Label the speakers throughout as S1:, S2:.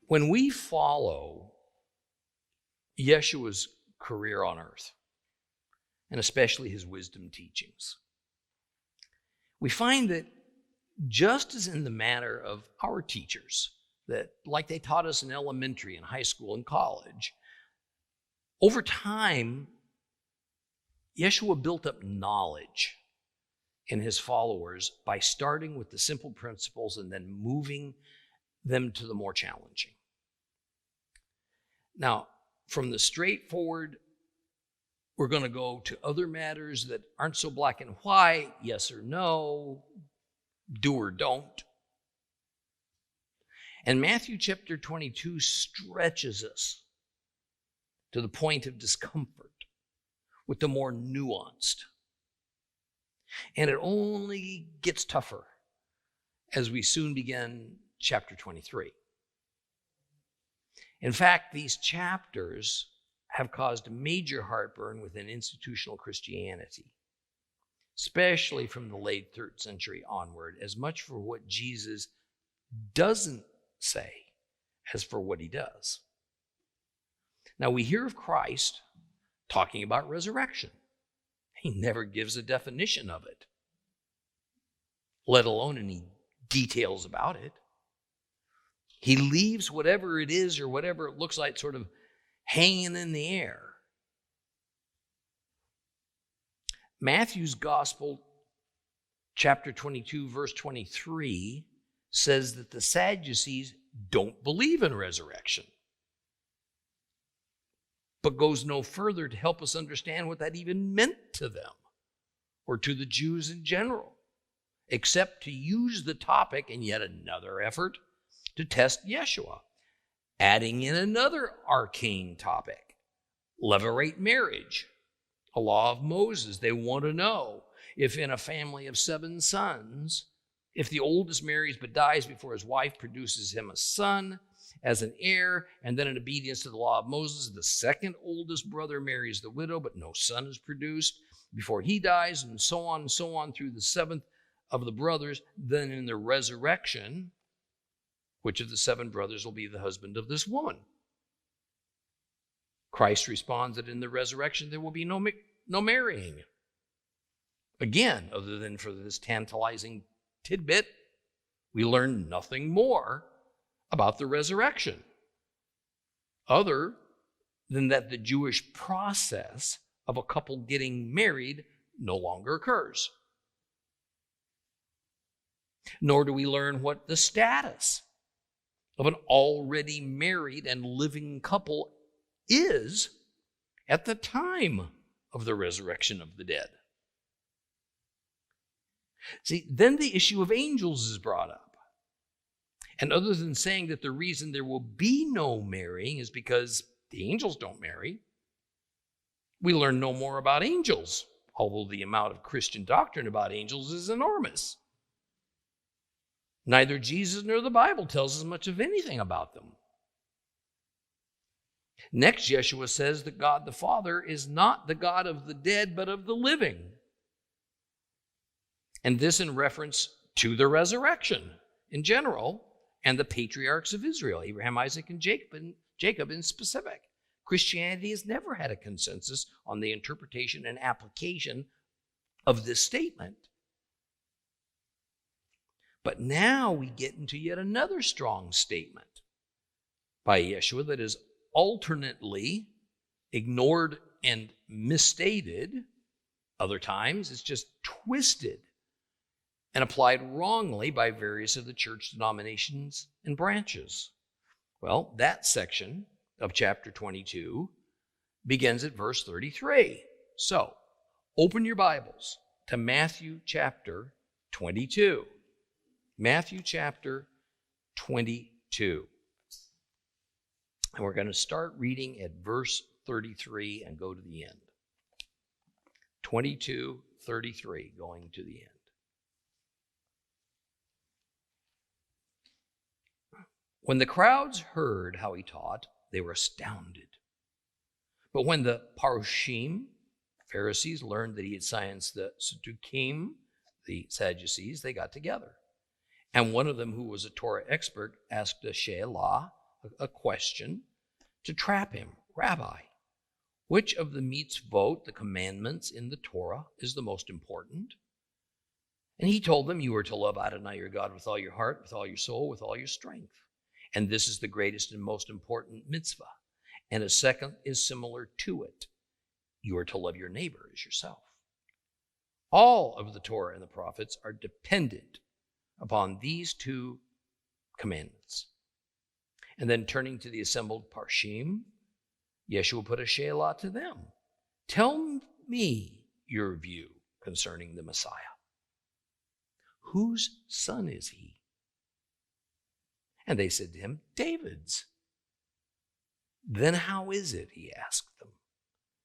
S1: When we follow Yeshua's career on earth, and especially his wisdom teachings, we find that just as in the matter of our teachers, that like they taught us in elementary and high school and college, over time, Yeshua built up knowledge in his followers by starting with the simple principles and then moving them to the more challenging. Now, from the straightforward, we're going to go to other matters that aren't so black and white, yes or no, do or don't. And Matthew chapter 22 stretches us to the point of discomfort with the more nuanced. And it only gets tougher as we soon begin chapter 23. In fact, these chapters have caused major heartburn within institutional Christianity, especially from the late 3rd century onward, as much for what Jesus doesn't say as for what he does. Now, we hear of Christ talking about resurrection. He never gives a definition of it, let alone any details about it. He leaves whatever it is or whatever it looks like sort of hanging in the air. Matthew's Gospel, chapter 22, verse 23, says that the Sadducees don't believe in resurrection, but goes no further to help us understand what that even meant to them or to the Jews in general, except to use the topic in yet another effort to test Yeshua, adding in another arcane topic, levirate marriage, a law of Moses. They want to know if in a family of 7 sons, if the oldest marries but dies before his wife produces him a son as an heir, and then in obedience to the law of Moses, the second oldest brother marries the widow, but no son is produced before he dies, and so on through the 7th of the brothers. Then in the resurrection, which of the 7 brothers will be the husband of this woman? Christ responds that in the resurrection there will be no marrying. Again, other than for this tantalizing tidbit, we learn nothing more about the resurrection, other than that the Jewish process of a couple getting married no longer occurs. Nor do we learn what the status of an already married and living couple is at the time of the resurrection of the dead. See, then the issue of angels is brought up. And other than saying that the reason there will be no marrying is because the angels don't marry, we learn no more about angels, although the amount of Christian doctrine about angels is enormous. Neither Jesus nor the Bible tells us much of anything about them. Next, Yeshua says that God the Father is not the God of the dead, but of the living. And this in reference to the resurrection in general, and the patriarchs of Israel, Abraham, Isaac, and Jacob in specific. Christianity has never had a consensus on the interpretation and application of this statement. But now we get into yet another strong statement by Yeshua that is alternately ignored and misstated. Other times it's just twisted and applied wrongly by various of the church denominations and branches. Well, that section of chapter 22 begins at verse 33. So, open your Bibles to Matthew chapter 22. Matthew chapter 22. And we're going to start reading at verse 33 and go to the end. 22:33, going to the end. When the crowds heard how he taught, they were astounded. But when the Parushim, Pharisees, learned that he had silenced the Tz'dukim, the Sadducees, they got together. And one of them, who was a Torah expert, asked a she'elah, a question to trap him. Rabbi, which of the mitzvot, the commandments in the Torah, is the most important? And he told them, you are to love Adonai your God with all your heart, with all your soul, with all your strength. And this is the greatest and most important mitzvah. And a second is similar to it. You are to love your neighbor as yourself. All of the Torah and the prophets are dependent upon these two commandments. And then turning to the assembled Parshim, Yeshua put a she'elah to them. Tell me your view concerning the Messiah. Whose son is he? And they said to him, David's. Then how is it, he asked them,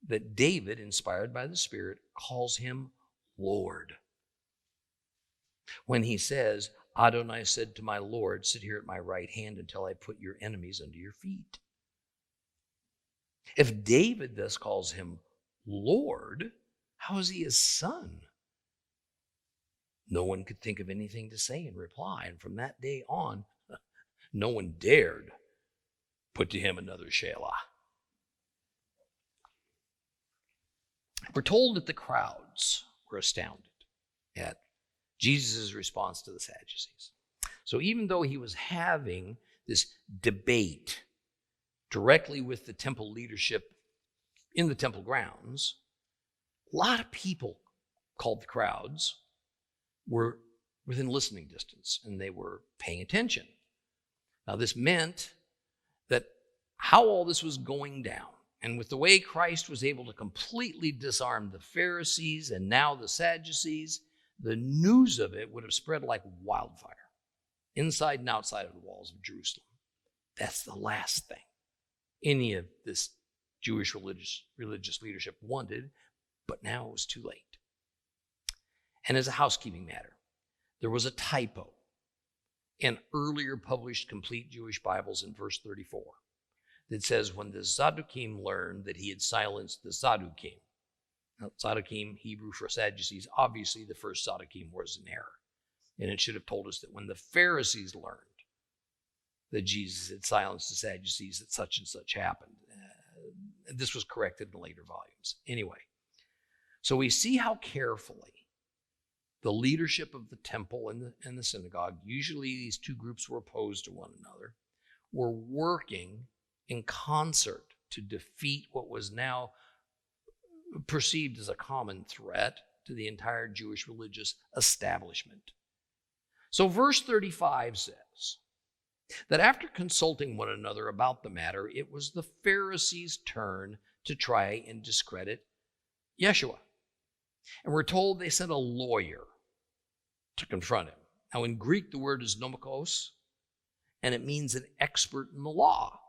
S1: that David, inspired by the Spirit, calls him Lord? When he says, Adonai said to my Lord, sit here at my right hand until I put your enemies under your feet. If David thus calls him Lord, how is he his son? No one could think of anything to say in reply, and from that day on, no one dared put to him another she'elah. We're told that the crowds were astounded at Jesus' response to the Sadducees. So even though he was having this debate directly with the temple leadership in the temple grounds, a lot of people, called the crowds, were within listening distance, and they were paying attention. Now, this meant that how all this was going down, and with the way Christ was able to completely disarm the Pharisees and now the Sadducees, the news of it would have spread like wildfire, inside and outside of the walls of Jerusalem. That's the last thing any of this Jewish religious leadership wanted, but now it was too late. And as a housekeeping matter, there was a typo in earlier published complete Jewish Bibles in verse 34 that says, when the Tz'dukim learned that he had silenced the Tz'dukim. Now, Tz'dukim, Hebrew for Sadducees, obviously the first Tz'dukim was an error. And it should have told us that when the Pharisees learned that Jesus had silenced the Sadducees, that such and such happened. This was corrected in later volumes. Anyway, so we see how carefully the leadership of the temple and the synagogue, usually these two groups were opposed to one another, were working in concert to defeat what was now perceived as a common threat to the entire Jewish religious establishment. So verse 35 says that after consulting one another about the matter, it was the Pharisees' turn to try and discredit Yeshua. And we're told they sent a lawyer to confront him. Now, in Greek, the word is nomikos, and it means an expert in the law.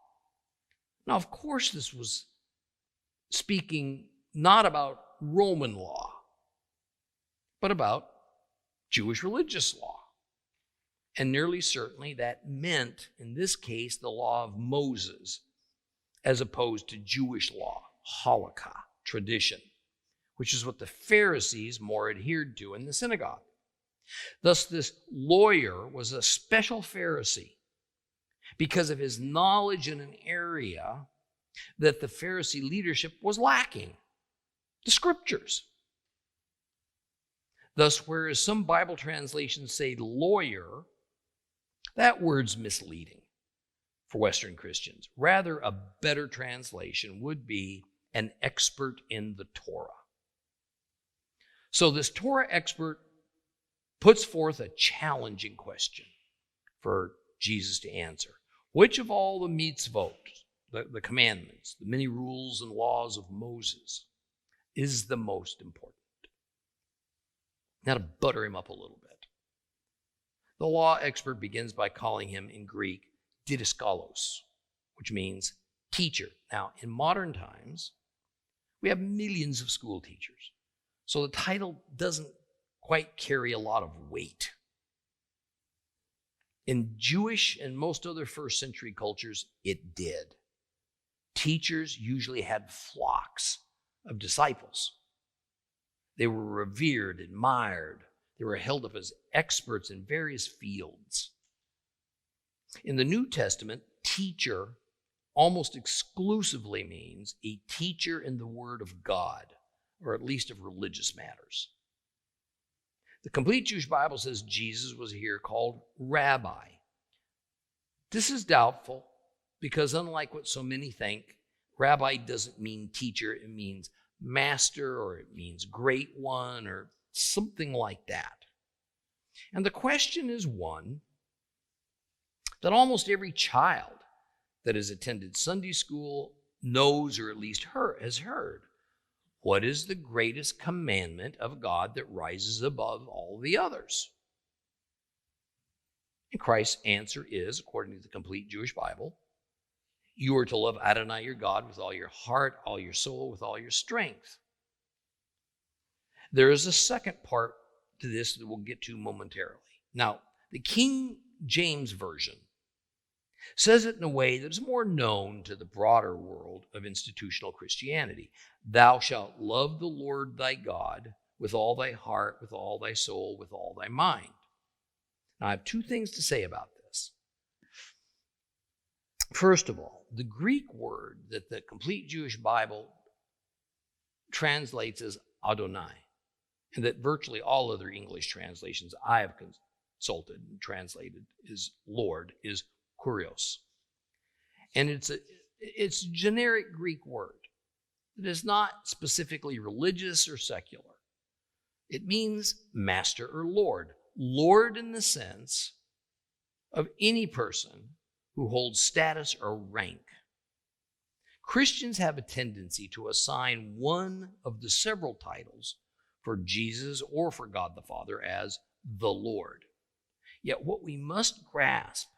S1: Now, of course, this was speaking not about Roman law, but about Jewish religious law. And nearly certainly that meant, in this case, the law of Moses, as opposed to Jewish law, halakha, tradition, which is what the Pharisees more adhered to in the synagogue. Thus, this lawyer was a special Pharisee because of his knowledge in an area that the Pharisee leadership was lacking, the scriptures. Thus, whereas some Bible translations say lawyer, that word's misleading for Western Christians. Rather, a better translation would be an expert in the Torah. So this Torah expert puts forth a challenging question for Jesus to answer. Which of all the mitzvot, the commandments, the many rules and laws of Moses, is the most important? Now, to butter him up a little bit, the law expert begins by calling him in Greek didaskalos, which means teacher. Now, in modern times, we have millions of school teachers, so the title doesn't quite carry a lot of weight. In Jewish and most other first century cultures, it did. Teachers usually had flocks of disciples. They were revered, admired. They were held up as experts in various fields. In the New Testament, teacher almost exclusively means a teacher in the Word of God, or at least of religious matters. The Complete Jewish Bible says Jesus was here called rabbi. This is doubtful because, unlike what so many think, rabbi doesn't mean teacher, it means master, or it means great one, or something like that. And the question is one that almost every child that has attended Sunday school knows, or at least has heard. What is the greatest commandment of God that rises above all the others? And Christ's answer is, according to the Complete Jewish Bible, you are to love Adonai your God with all your heart, all your soul, with all your strength. There is a second part to this that we'll get to momentarily. Now, the King James Version says it in a way that is more known to the broader world of institutional Christianity. Thou shalt love the Lord thy God with all thy heart, with all thy soul, with all thy mind. Now, I have two things to say about this. First of all, the Greek word that the Complete Jewish Bible translates as Adonai, and that virtually all other English translations I have consulted and translated as Lord, is kurios. And it's a generic Greek word. It is not specifically religious or secular. It means master or Lord. Lord in the sense of any person who holds status or rank. Christians have a tendency to assign one of the several titles for Jesus or for God the Father as the Lord. Yet what we must grasp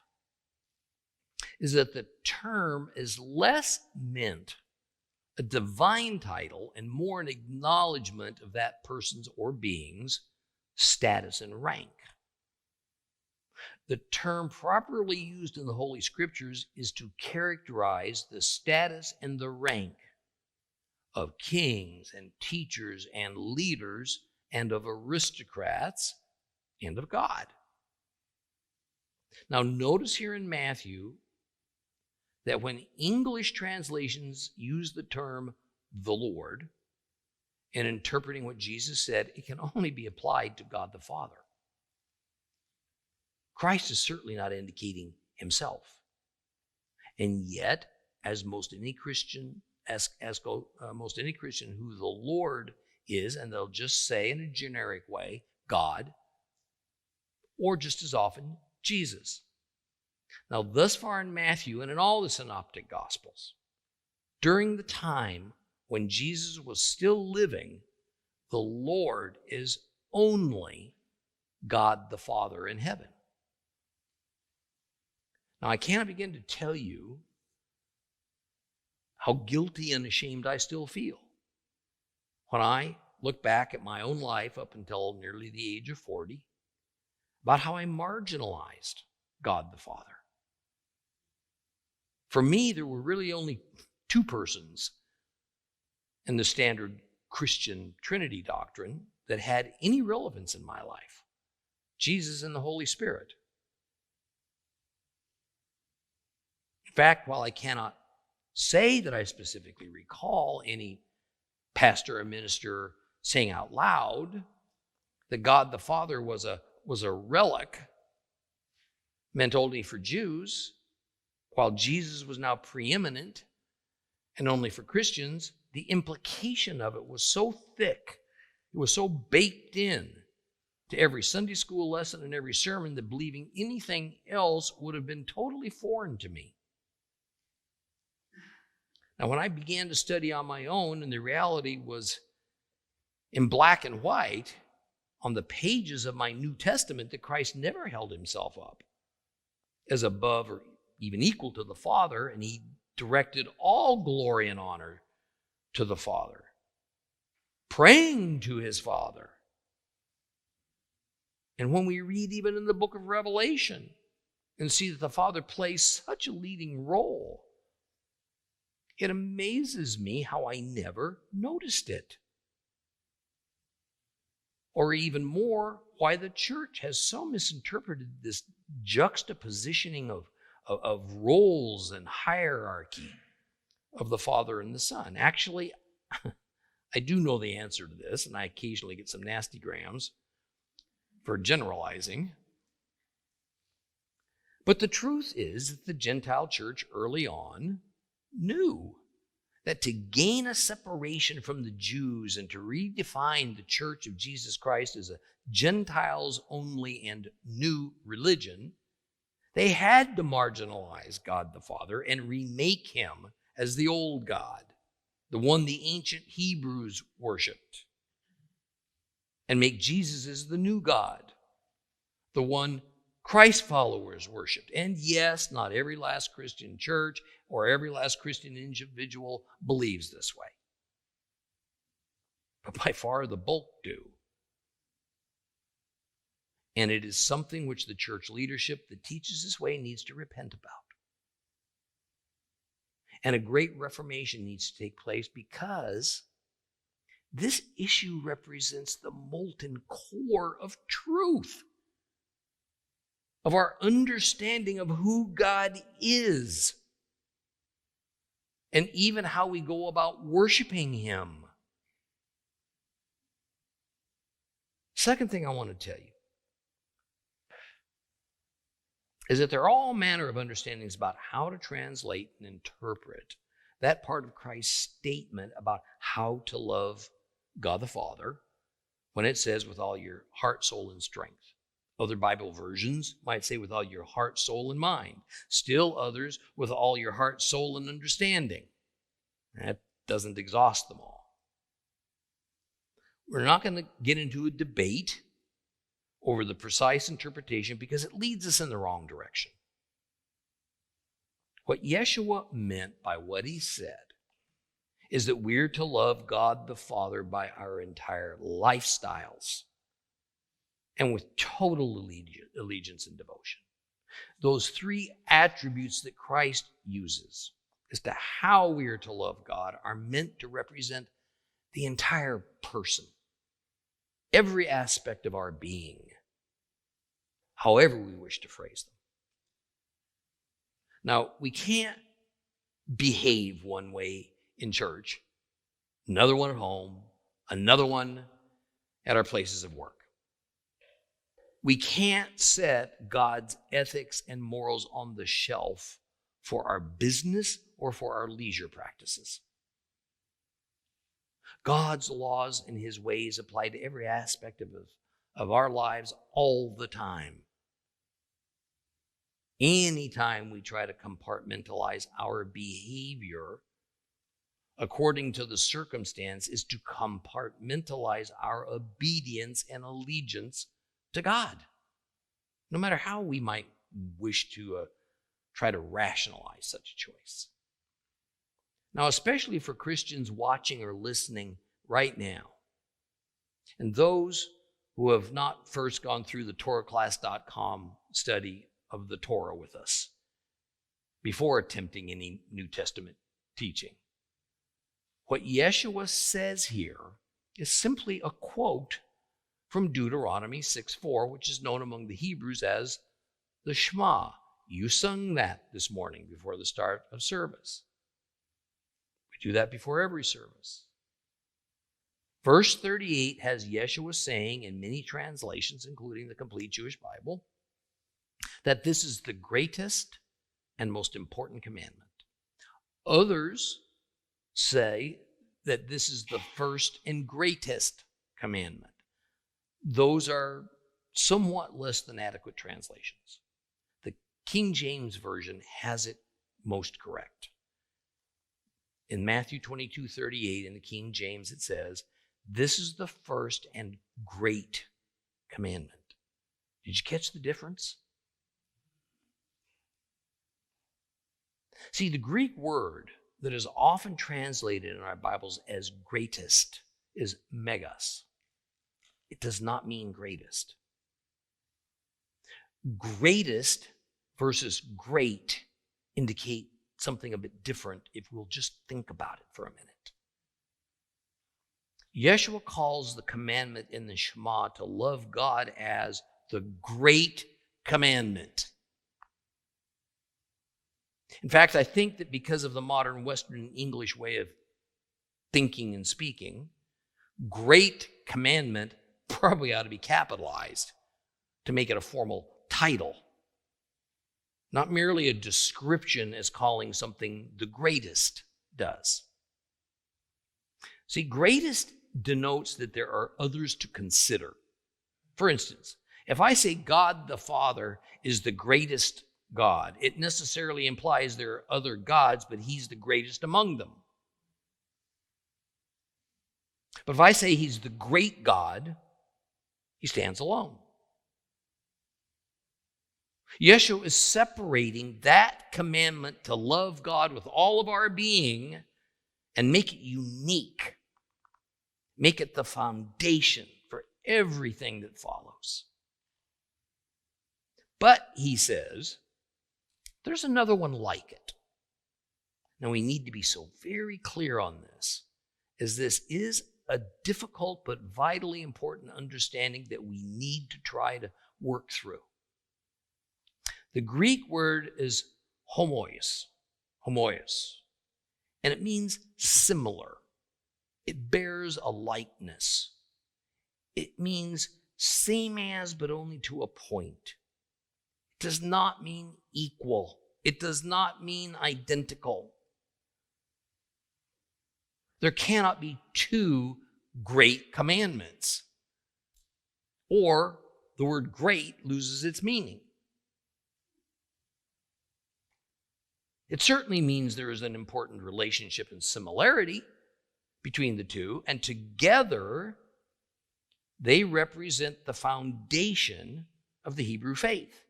S1: is that the term is less meant a divine title and more an acknowledgement of that person's or being's status and rank. The term properly used in the Holy Scriptures is to characterize the status and the rank of kings and teachers and leaders and of aristocrats and of God. Now, notice here in Matthew that when English translations use the term the Lord in interpreting what Jesus said, it can only be applied to God the Father. Christ is certainly not indicating himself. And yet, as most any Christian who the Lord is, and they'll just say in a generic way, God, or just as often, Jesus. Now, thus far in Matthew and in all the synoptic gospels, during the time when Jesus was still living, the Lord is only God the Father in heaven. Now, I cannot begin to tell you how guilty and ashamed I still feel when I look back at my own life up until nearly the age of 40, about how I marginalized God the Father. For me, there were really only two persons in the standard Christian Trinity doctrine that had any relevance in my life: Jesus and the Holy Spirit. In fact, while I cannot say that I specifically recall any pastor or minister saying out loud that God the Father was a relic meant only for Jews, while Jesus was now preeminent and only for Christians, the implication of it was so thick, it was so baked in to every Sunday school lesson and every sermon that believing anything else would have been totally foreign to me. Now, when I began to study on my own, and the reality was in black and white on the pages of my New Testament, that Christ never held himself up as above or even equal to the Father, and he directed all glory and honor to the Father, praying to his Father. And when we read even in the book of Revelation and see that the Father plays such a leading role, it amazes me how I never noticed it. Or even more, why the church has so misinterpreted this juxtapositioning of of roles and hierarchy of the Father and the Son. Actually, I do know the answer to this, and I occasionally get some nasty grams for generalizing. But the truth is that the Gentile church early on knew that to gain a separation from the Jews and to redefine the church of Jesus Christ as a Gentiles-only and new religion, they had to marginalize God the Father and remake him as the old God, the one the ancient Hebrews worshiped, and make Jesus as the new God, the one Christ followers worshiped. And yes, not every last Christian church or every last Christian individual believes this way. But by far the bulk do. And it is something which the church leadership that teaches this way needs to repent about. And a great reformation needs to take place because this issue represents the molten core of truth, of our understanding of who God is, and even how we go about worshiping him. Second thing I want to tell you is that there are all manner of understandings about how to translate and interpret that part of Christ's statement about how to love God the Father when it says with all your heart, soul, and strength. Other Bible versions might say with all your heart, soul, and mind. Still others with all your heart, soul, and understanding. That doesn't exhaust them all. We're not going to get into a debate over the precise interpretation because it leads us in the wrong direction. What Yeshua meant by what he said is that we're to love God the Father by our entire lifestyles and with total allegiance and devotion. Those three attributes that Christ uses as to how we are to love God are meant to represent the entire person, every aspect of our being, however we wish to phrase them. Now, we can't behave one way in church, another one at home, another one at our places of work. We can't set God's ethics and morals on the shelf for our business or for our leisure practices. God's laws and his ways apply to every aspect of our lives all the time. Anytime we try to compartmentalize our behavior according to the circumstance is to compartmentalize our obedience and allegiance to God, no matter how we might wish to try to rationalize such a choice. Now, especially for Christians watching or listening right now, and those who have not first gone through the TorahClass.com study of the Torah with us before attempting any New Testament teaching, what Yeshua says here is simply a quote from Deuteronomy 6:4, which is known among the Hebrews as the Shema. You sung that this morning before the start of service. We do that before every service. Verse 38 has Yeshua saying in many translations, including the Complete Jewish Bible, that this is the greatest and most important commandment. Others say that this is the first and greatest commandment. Those are somewhat less than adequate translations. The King James Version has it most correct. In Matthew 22:38 in the King James, it says, this is the first and great commandment. Did you catch the difference? See, the Greek word that is often translated in our Bibles as greatest is megas. It does not mean greatest. Greatest versus great indicate something a bit different if we'll just think about it for a minute. Yeshua calls the commandment in the Shema to love God as the great commandment. In fact, I think that because of the modern Western English way of thinking and speaking, great commandment probably ought to be capitalized to make it a formal title, not merely a description as calling something the greatest does. See, greatest denotes that there are others to consider. For instance, if I say God the Father is the greatest God, it necessarily implies there are other gods, but he's the greatest among them. But if I say he's the great God, he stands alone. Yeshua is separating that commandment to love God with all of our being and make it unique. Make it the foundation for everything that follows. But, he says, there's another one like it. Now, we need to be so very clear on this, as this is a difficult but vitally important understanding that we need to try to work through. The Greek word is homoios, and it means similar. It bears a likeness. It means same as, but only to a point. It does not mean equal. It does not mean identical. There cannot be two great commandments, or the word great loses its meaning. It certainly means there is an important relationship and similarity between the two, and together they represent the foundation of the Hebrew faith.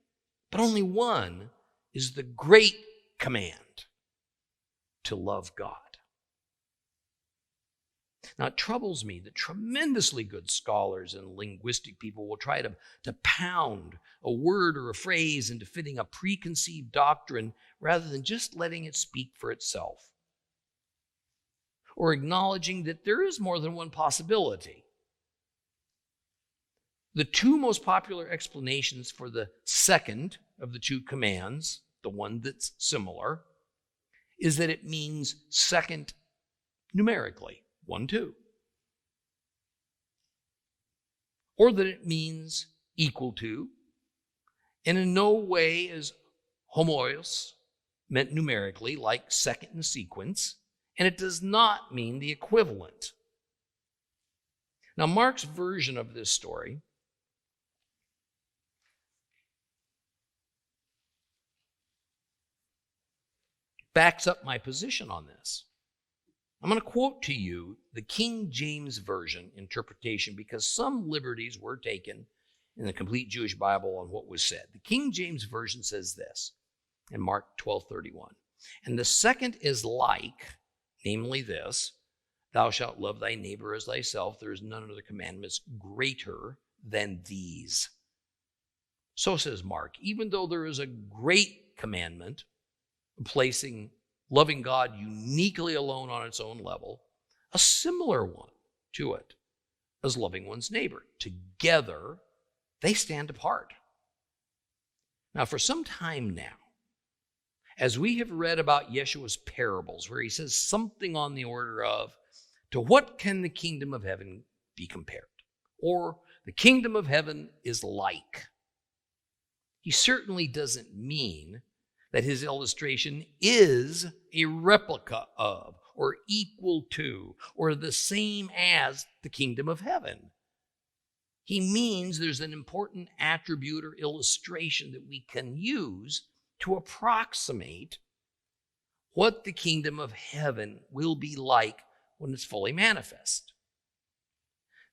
S1: But only one is the great command, to love God. Now, it troubles me that tremendously good scholars and linguistic people will try to pound a word or a phrase into fitting a preconceived doctrine rather than just letting it speak for itself, or acknowledging that there is more than one possibility. The two most popular explanations for the second of the two commands, the one that's similar, is that it means second numerically. 1, 2. Or that it means equal to, and in no way is homoios meant numerically, like second in sequence, and it does not mean the equivalent. Now, Mark's version of this story backs up my position on this. I'm going to quote to you the King James Version interpretation because some liberties were taken in the complete Jewish Bible on what was said. The King James Version says this in Mark 12:31. And the second is like, namely this, thou shalt love thy neighbor as thyself. There is none other commandments greater than these. So says Mark, even though there is a great commandment placing loving God uniquely alone on its own level, a similar one to it is loving one's neighbor. Together, they stand apart. Now, for some time now, as we have read about Yeshua's parables, where he says something on the order of, to what can the kingdom of heaven be compared? Or the kingdom of heaven is like. He certainly doesn't mean that his illustration is a replica of, or equal to, or the same as the kingdom of heaven. He means there's an important attribute or illustration that we can use to approximate what the kingdom of heaven will be like when it's fully manifest.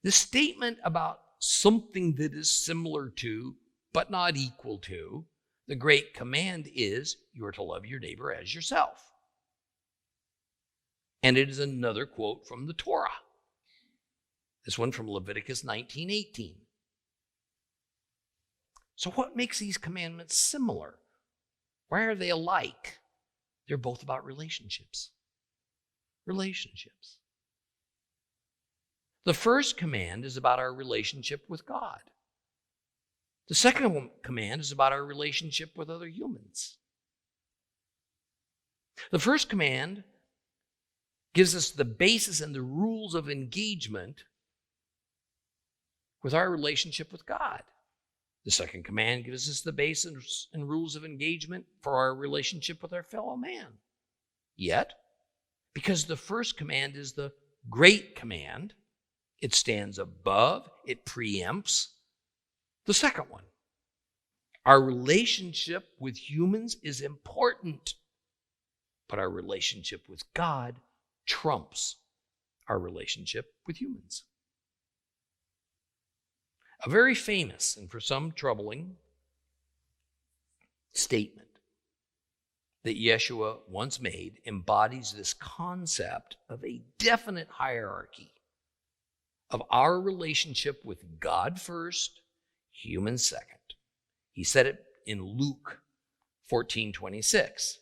S1: The statement about something that is similar to, but not equal to, the great command is, you are to love your neighbor as yourself. And it is another quote from the Torah. This one from Leviticus 19:18. So what makes these commandments similar? Why are they alike? They're both about relationships. Relationships. The first command is about our relationship with God. The second command is about our relationship with other humans. The first command gives us the basis and the rules of engagement with our relationship with God. The second command gives us the basis and rules of engagement for our relationship with our fellow man. Yet, because the first command is the great command, it stands above, it preempts the second one. Our relationship with humans is important, but our relationship with God trumps our relationship with humans. A very famous and for some troubling statement that Yeshua once made embodies this concept of a definite hierarchy of our relationship with God first, humans second. He said it in Luke 14:26.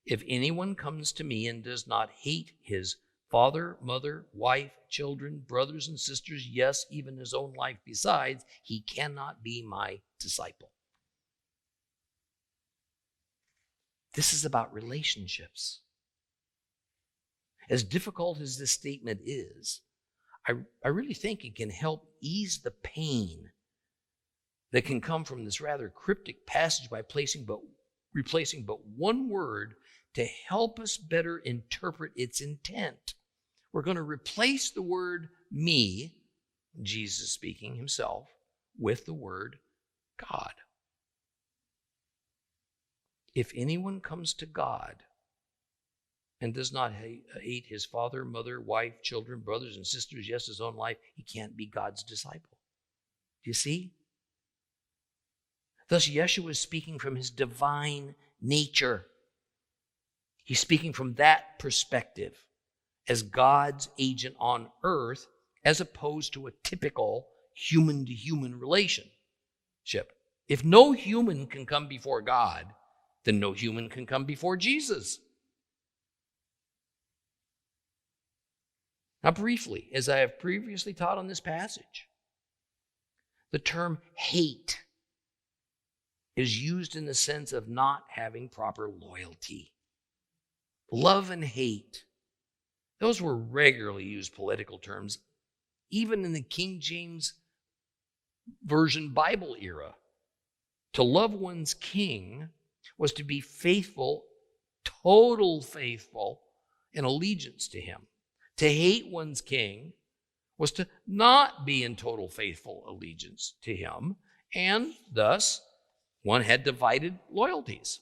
S1: If anyone comes to me and does not hate his father, mother, wife, children, brothers and sisters, yes, even his own life besides, he cannot be my disciple. This is about relationships. As difficult as this statement is, I really think it can help ease the pain that can come from this rather cryptic passage by replacing but one word to help us better interpret its intent. We're going to replace the word me, Jesus speaking himself, with the word God. If anyone comes to God and does not hate his father, mother, wife, children, brothers and sisters, yes, his own life, he can't be God's disciple. Do you see? Thus, Yeshua is speaking from his divine nature. He's speaking from that perspective as God's agent on earth, as opposed to a typical human-to-human relationship. If no human can come before God, then no human can come before Jesus. Now, briefly, as I have previously taught on this passage, the term hate is used in the sense of not having proper loyalty. Love and hate, those were regularly used political terms, even in the King James Version Bible era. To love one's king was to be faithful, total faithful in allegiance to him. To hate one's king was to not be in total faithful allegiance to him, and thus one had divided loyalties.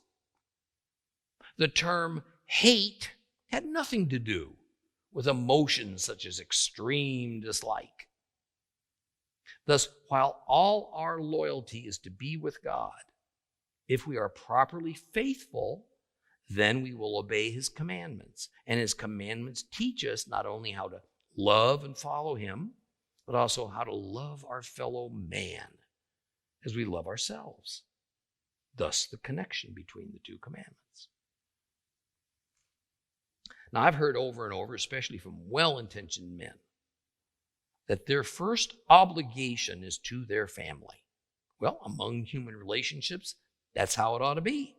S1: The term hate had nothing to do with emotions such as extreme dislike. Thus, while all our loyalty is to be with God, if we are properly faithful, then we will obey his commandments. And his commandments teach us not only how to love and follow him, but also how to love our fellow man as we love ourselves. Thus, the connection between the two commandments. Now, I've heard over and over, especially from well-intentioned men, that their first obligation is to their family. Well, among human relationships, that's how it ought to be.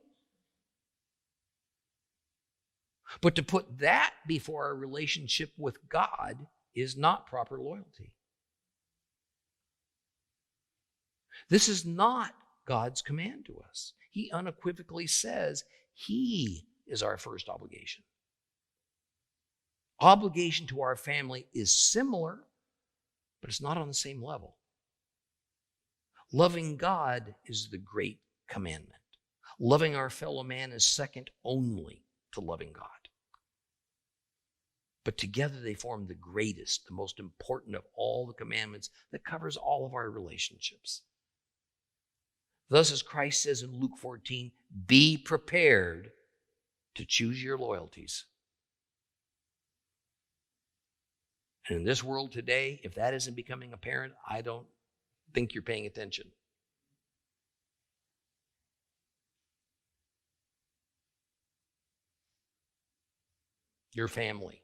S1: But to put that before our relationship with God is not proper loyalty. This is not God's command to us. He unequivocally says he is our first obligation. Obligation to our family is similar, but it's not on the same level. Loving God is the great commandment. Loving our fellow man is second only to loving God. But together they form the greatest, the most important of all the commandments that covers all of our relationships. Thus, as Christ says in Luke 14, be prepared to choose your loyalties. And in this world today, if that isn't becoming apparent, I don't think you're paying attention. Your family,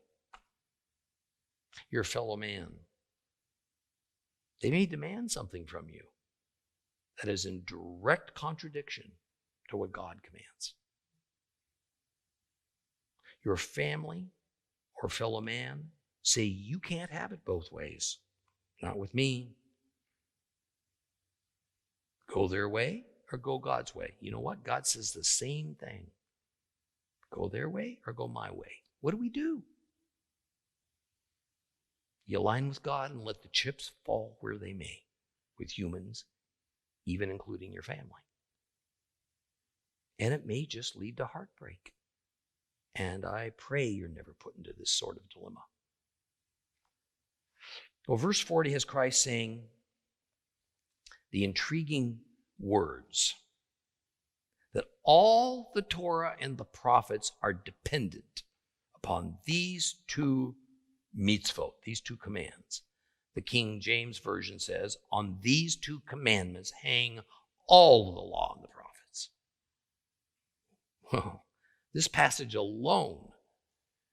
S1: your fellow man, they may demand something from you that is in direct contradiction to what God commands. your family or fellow man say you can't have it both ways. Not with me. Go their way or go God's way. You know what? God says the same thing. Go their way or go my way. What do? You align with God and let the chips fall where they may with humans, even including your family. And it may just lead to heartbreak. And I pray you're never put into this sort of dilemma. Well, verse 40 has Christ saying the intriguing words that all the Torah and the prophets are dependent upon these two mitzvot, these two commands. The King James Version says, on these two commandments hang all of the law and the prophets. Well, this passage alone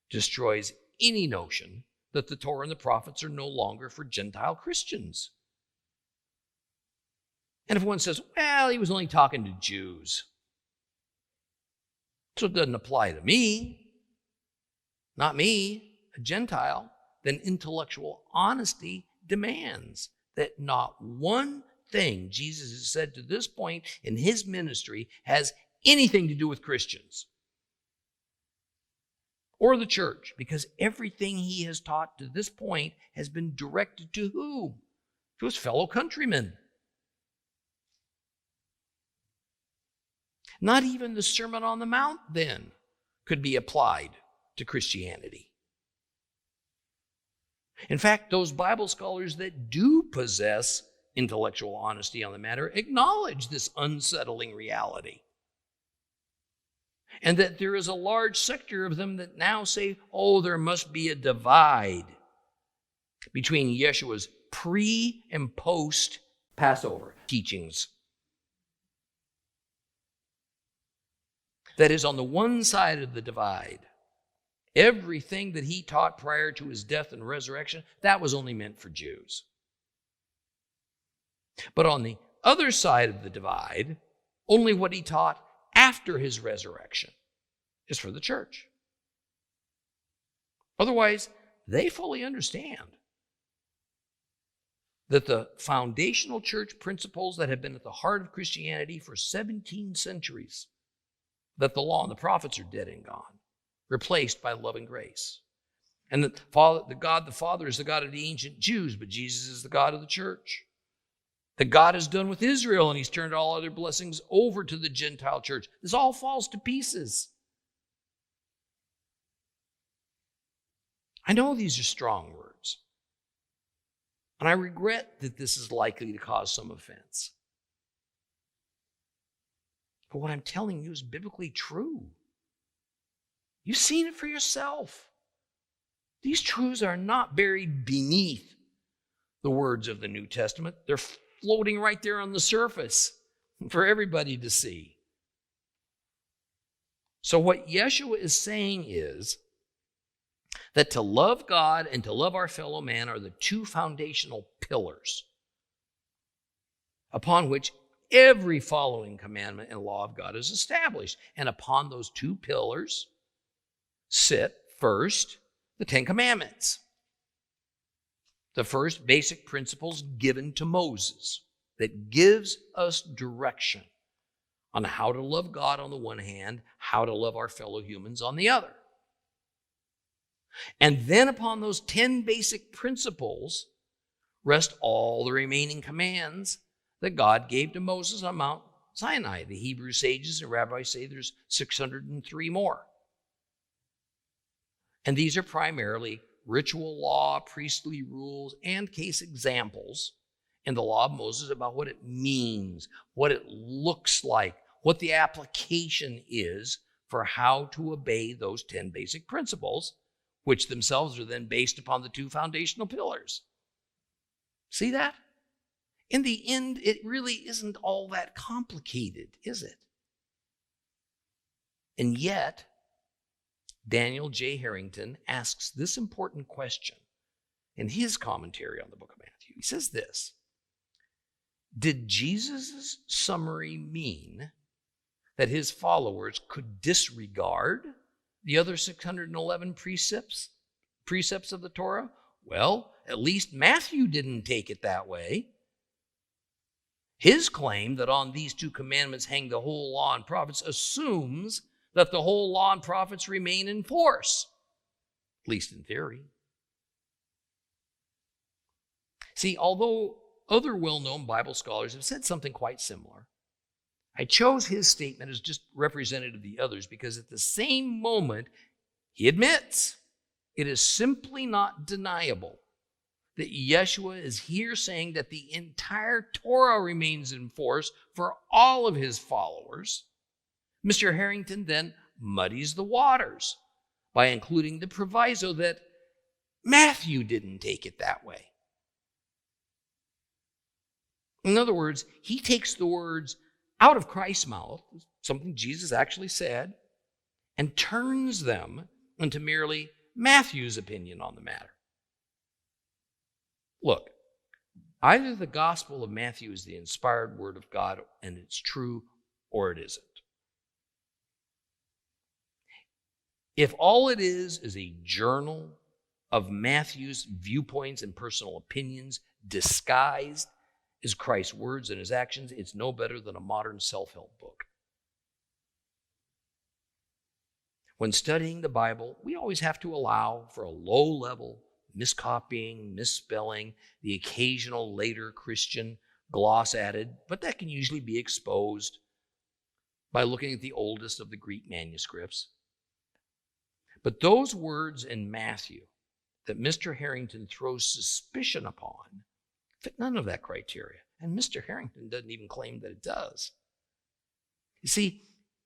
S1: destroys any notion that the Torah and the prophets are no longer for Gentile Christians. And if one says, well, he was only talking to Jews, so it doesn't apply to me, not me, a Gentile, then intellectual honesty demands that not one thing Jesus has said to this point in his ministry has anything to do with Christians or the church, because everything he has taught to this point has been directed to whom? To his fellow countrymen. Not even the Sermon on the Mount, then, could be applied to Christianity. In fact, those Bible scholars that do possess intellectual honesty on the matter acknowledge this unsettling reality. And that there is a large sector of them that now say, oh, there must be a divide between Yeshua's pre- and post-Passover teachings. That is, on the one side of the divide, everything that he taught prior to his death and resurrection, that was only meant for Jews. But on the other side of the divide, only what he taught after his resurrection is for the church. Otherwise, they fully understand that the foundational church principles that have been at the heart of Christianity for 17 centuries, that the law and the prophets are dead and gone, replaced by love and grace. And that God the Father is the God of the ancient Jews, but Jesus is the God of the church. That God has done with Israel, and he's turned all other blessings over to the Gentile church. This all falls to pieces. I know these are strong words, and I regret that this is likely to cause some offense. But what I'm telling you is biblically true. You've seen it for yourself. These truths are not buried beneath the words of the New Testament. They're floating right there on the surface for everybody to see. So what Yeshua is saying is that to love God and to love our fellow man are the two foundational pillars upon which every following commandment and law of God is established. And upon those two pillars sit first the Ten Commandments. The first basic principles given to Moses that gives us direction on how to love God on the one hand, how to love our fellow humans on the other. And then upon those 10 basic principles rest all the remaining commands that God gave to Moses on Mount Sinai. The Hebrew sages and rabbis say there's 603 more. And these are primarily ritual law, priestly rules, and case examples in the law of Moses about what it means, what it looks like, what the application is for how to obey those 10 basic principles, which themselves are then based upon the two foundational pillars. See that? In the end, it really isn't all that complicated, is it? And yet, Daniel J. Harrington asks this important question in his commentary on the book of Matthew. He says this: did Jesus' summary mean that his followers could disregard the other 611 precepts of the Torah? Well, at least Matthew didn't take it that way. His claim that on these 2 commandments hang the whole law and prophets assumes that the whole law and prophets remain in force, at least in theory. See, although other well-known Bible scholars have said something quite similar, I chose his statement as just representative of the others because at the same moment, he admits it is simply not deniable that Yeshua is here saying that the entire Torah remains in force for all of his followers. Mr. Harrington then muddies the waters by including the proviso that Matthew didn't take it that way. In other words, he takes the words out of Christ's mouth, something Jesus actually said, and turns them into merely Matthew's opinion on the matter. Look, either the Gospel of Matthew is the inspired word of God and it's true, or it isn't. If all it is a journal of Matthew's viewpoints and personal opinions disguised as Christ's words and his actions, it's no better than a modern self-help book. When studying the Bible, we always have to allow for a low-level miscopying, misspelling, the occasional later Christian gloss added, but that can usually be exposed by looking at the oldest of the Greek manuscripts. But those words in Matthew that Mr. Harrington throws suspicion upon fit none of that criteria, and Mr. Harrington doesn't even claim that it does. You see,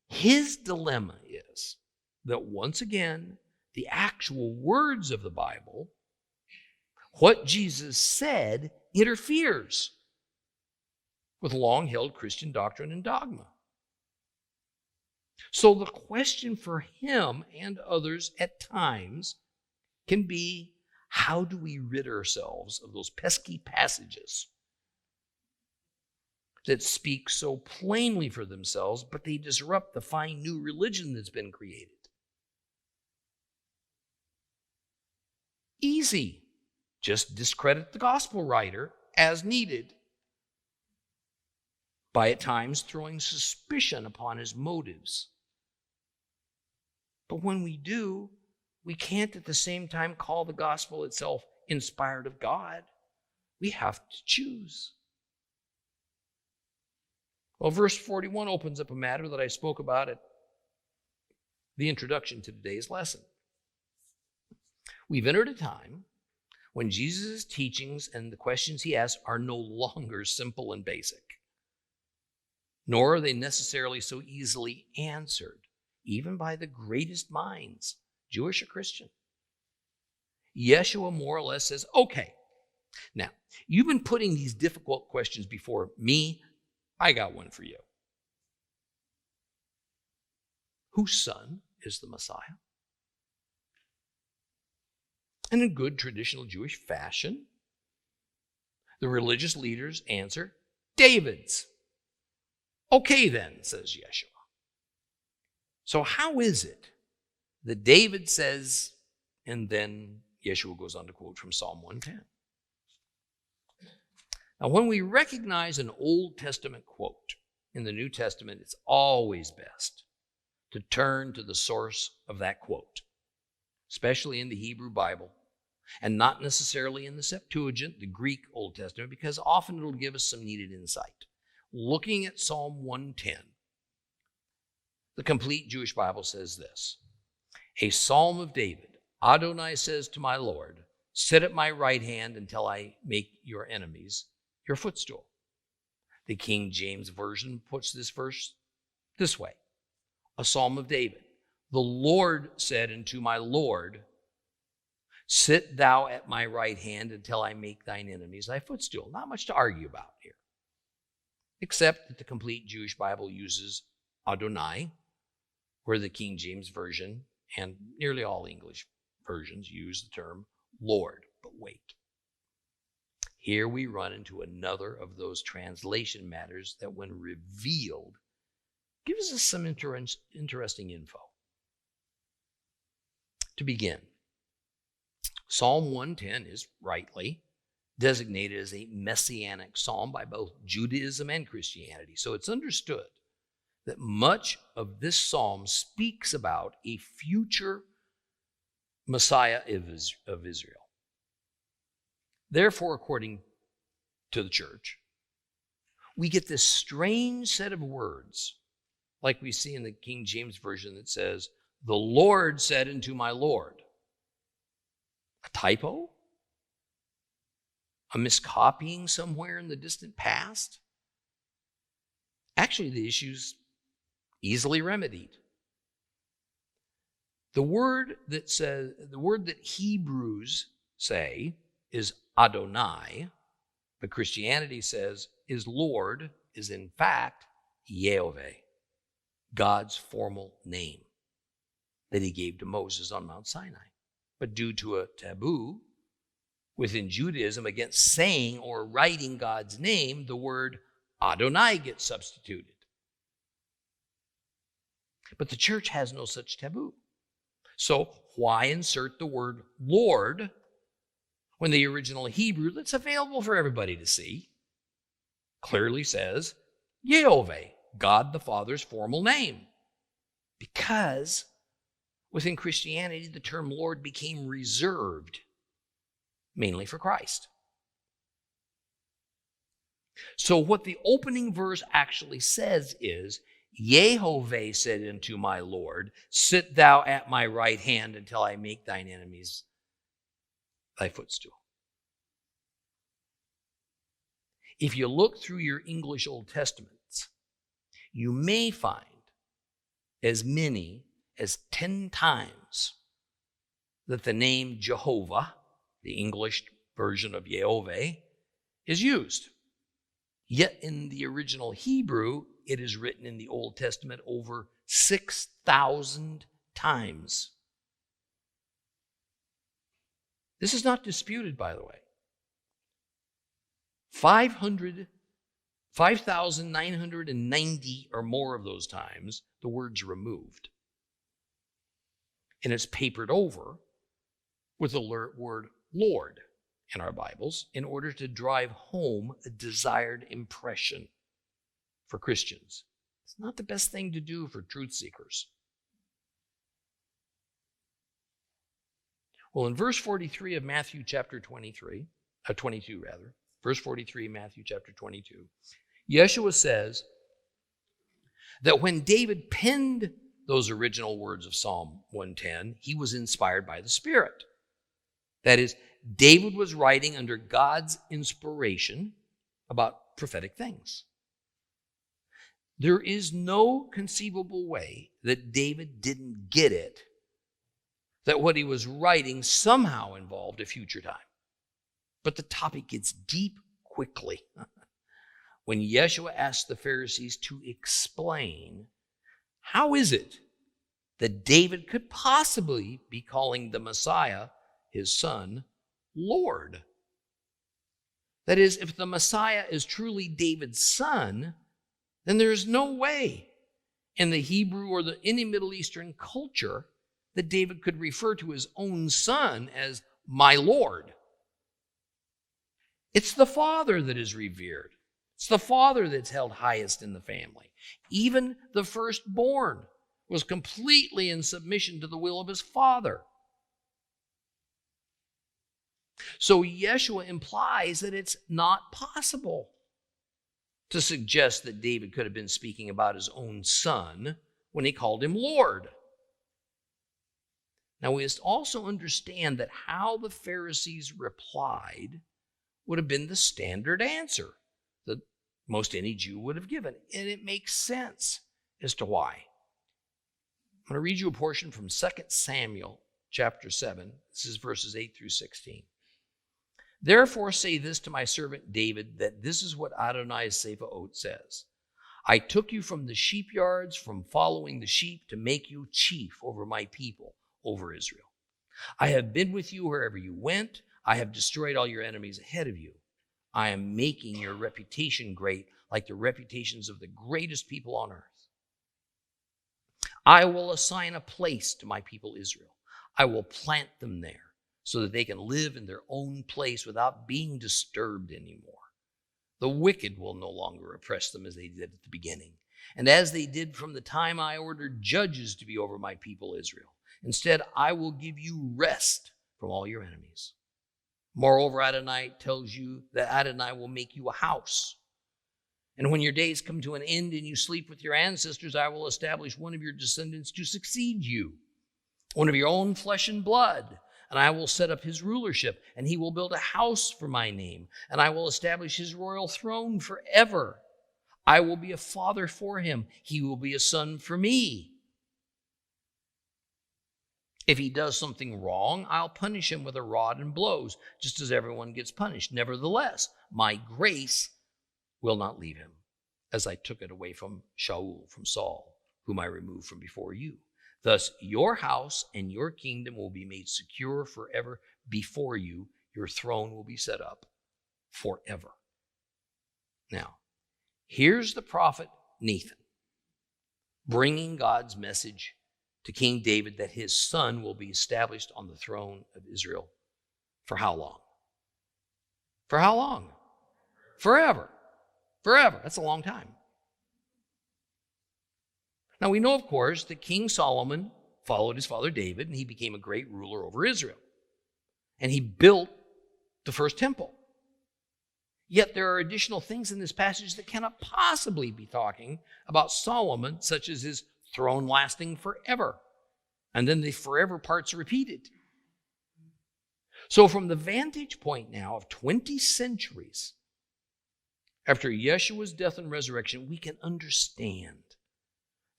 S1: his dilemma is that once again, the actual words of the Bible, what Jesus said, interferes with long-held Christian doctrine and dogma. So the question for him and others at times can be, how do we rid ourselves of those pesky passages that speak so plainly for themselves, but they disrupt the fine new religion that's been created? Easy. Just discredit the gospel writer as needed by at times throwing suspicion upon his motives. But when we do, we can't at the same time call the gospel itself inspired of God. We have to choose. Well, verse 41 opens up a matter that I spoke about at the introduction to today's lesson. We've entered a time when Jesus' teachings and the questions he asks are no longer simple and basic, nor are they necessarily so easily answered, even by the greatest minds, Jewish or Christian. Yeshua more or less says, okay, now, you've been putting these difficult questions before me. I got one for you. Whose son is the Messiah? And in good traditional Jewish fashion, the religious leaders answer, David's. Okay then, says Yeshua. So how is it that David says, and then Yeshua goes on to quote from Psalm 110. Now, when we recognize an Old Testament quote in the New Testament, it's always best to turn to the source of that quote, especially in the Hebrew Bible, and not necessarily in the Septuagint, the Greek Old Testament, because often it'll give us some needed insight. Looking at Psalm 110, the complete Jewish Bible says this, a psalm of David. Adonai says to my Lord, sit at my right hand until I make your enemies your footstool. The King James Version puts this verse this way, a psalm of David. The Lord said unto my Lord, sit thou at my right hand until I make thine enemies thy footstool. Not much to argue about here, except that the complete Jewish Bible uses Adonai, where the King James Version and nearly all English versions use the term Lord. But wait. Here we run into another of those translation matters that, when revealed, gives us some interesting info. To begin, Psalm 110 is rightly designated as a messianic psalm by both Judaism and Christianity. So it's understood that much of this psalm speaks about a future Messiah of Israel. Therefore, according to the church, we get this strange set of words, like we see in the King James Version that says, "The Lord said unto my Lord." A typo? A miscopying somewhere in the distant past? Actually, the issue's easily remedied. The word that Hebrews say is Adonai, but Christianity says is Lord, is in fact YHWH, God's formal name that he gave to Moses on Mount Sinai. But due to a taboo within Judaism against saying or writing God's name, the word Adonai gets substituted. But the church has no such taboo. So why insert the word Lord when the original Hebrew that's available for everybody to see clearly says YHWH, God the Father's formal name? Because within Christianity, the term Lord became reserved mainly for Christ. So what the opening verse actually says is, YHWH said unto my Lord, sit thou at my right hand until I make thine enemies thy footstool. If you look through your English Old Testaments, you may find as many as 10 times that the name Jehovah, the English version of YHWH, is used. Yet in the original Hebrew, it is written in the Old Testament over 6,000 times. This is not disputed, by the way. 5,990 or more of those times, the word's removed. And it's papered over with the word Lord in our Bibles in order to drive home a desired impression for Christians. It's not the best thing to do for truth seekers. Well, in verse 43 of Matthew chapter 22, verse 43, Matthew chapter 22, Yeshua says that when David penned those original words of Psalm 110, he was inspired by the Spirit. That is, David was writing under God's inspiration about prophetic things. There is no conceivable way that David didn't get it, that what he was writing somehow involved a future time. But the topic gets deep quickly when Yeshua asked the Pharisees to explain how is it that David could possibly be calling the Messiah, his son, Lord. That is, if the Messiah is truly David's son, then there is no way in the Hebrew or any Middle Eastern culture that David could refer to his own son as my Lord. It's the Father that is revered. It's the Father that's held highest in the family. Even the firstborn was completely in submission to the will of his Father. So Yeshua implies that it's not possible to suggest that David could have been speaking about his own son when he called him Lord. Now we must also understand that how the Pharisees replied would have been the standard answer that most any Jew would have given. And it makes sense as to why. I'm going to read you a portion from 2 Samuel chapter 7. This is verses 8 through 16. Therefore say this to my servant David, that this is what Adonai Sebaot says. I took you from the sheepyards, from following the sheep, to make you chief over my people, over Israel. I have been with you wherever you went. I have destroyed all your enemies ahead of you. I am making your reputation great, like the reputations of the greatest people on earth. I will assign a place to my people Israel. I will plant them there so that they can live in their own place without being disturbed anymore. The wicked will no longer oppress them as they did at the beginning, and as they did from the time I ordered judges to be over my people Israel. Instead, I will give you rest from all your enemies. Moreover, Adonai tells you that Adonai will make you a house. And when your days come to an end and you sleep with your ancestors, I will establish one of your descendants to succeed you, one of your own flesh and blood. And I will set up his rulership, and he will build a house for my name, and I will establish his royal throne forever. I will be a father for him. He will be a son for me. If he does something wrong, I'll punish him with a rod and blows, just as everyone gets punished. Nevertheless, my grace will not leave him, as I took it away from Shaul, from Saul, whom I removed from before you. Thus, your house and your kingdom will be made secure forever before you. Your throne will be set up forever. Now, here's the prophet Nathan bringing God's message to King David that his son will be established on the throne of Israel. For how long? For how long? Forever. Forever. That's a long time. Now, we know, of course, that King Solomon followed his father David, and he became a great ruler over Israel. And he built the first temple. Yet there are additional things in this passage that cannot possibly be talking about Solomon, such as his throne lasting forever. And then the forever part's repeated. So from the vantage point now of 20 centuries after Yeshua's death and resurrection, we can understand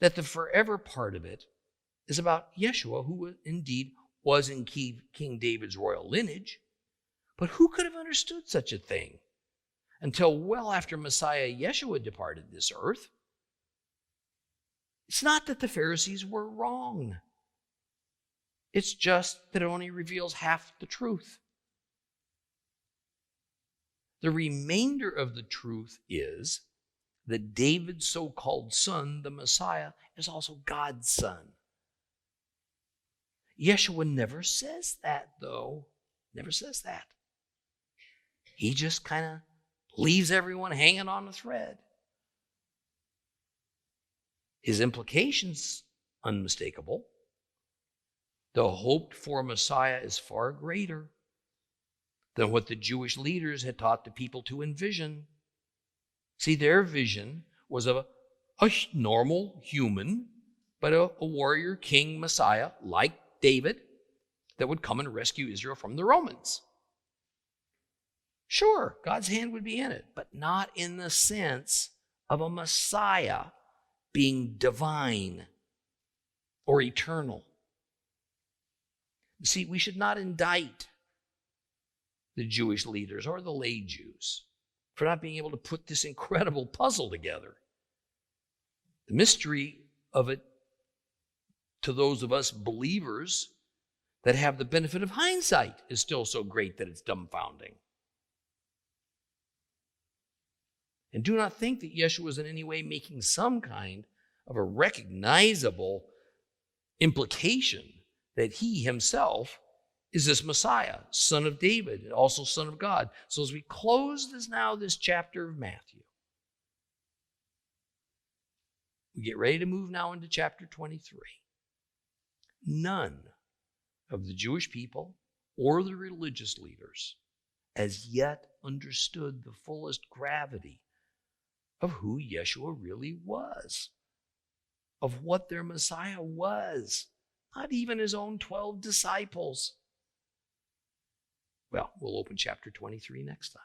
S1: that the forever part of it is about Yeshua, who indeed was in King David's royal lineage. But who could have understood such a thing until well after Messiah Yeshua departed this earth? It's not that the Pharisees were wrong. It's just that it only reveals half the truth. The remainder of the truth is that David's so-called son, the Messiah, is also God's son. Yeshua never says that, though. Never says that. He just kind of leaves everyone hanging on a thread. His implication's unmistakable. The hoped-for Messiah is far greater than what the Jewish leaders had taught the people to envision. See, their vision was of a normal human, but a warrior king Messiah like David that would come and rescue Israel from the Romans. Sure, God's hand would be in it, but not in the sense of a Messiah being divine or eternal. See, we should not indict the Jewish leaders or the lay Jews for not being able to put this incredible puzzle together. The mystery of it, to those of us believers that have the benefit of hindsight, is still so great that it's dumbfounding. And do not think that Yeshua is in any way making some kind of a recognizable implication that he himself is this Messiah, son of David, and also son of God. So as we close this chapter of Matthew, we get ready to move now into chapter 23. None of the Jewish people or the religious leaders as yet understood the fullest gravity of who Yeshua really was, of what their Messiah was, not even his own 12 disciples. Well, we'll open chapter 23 next time.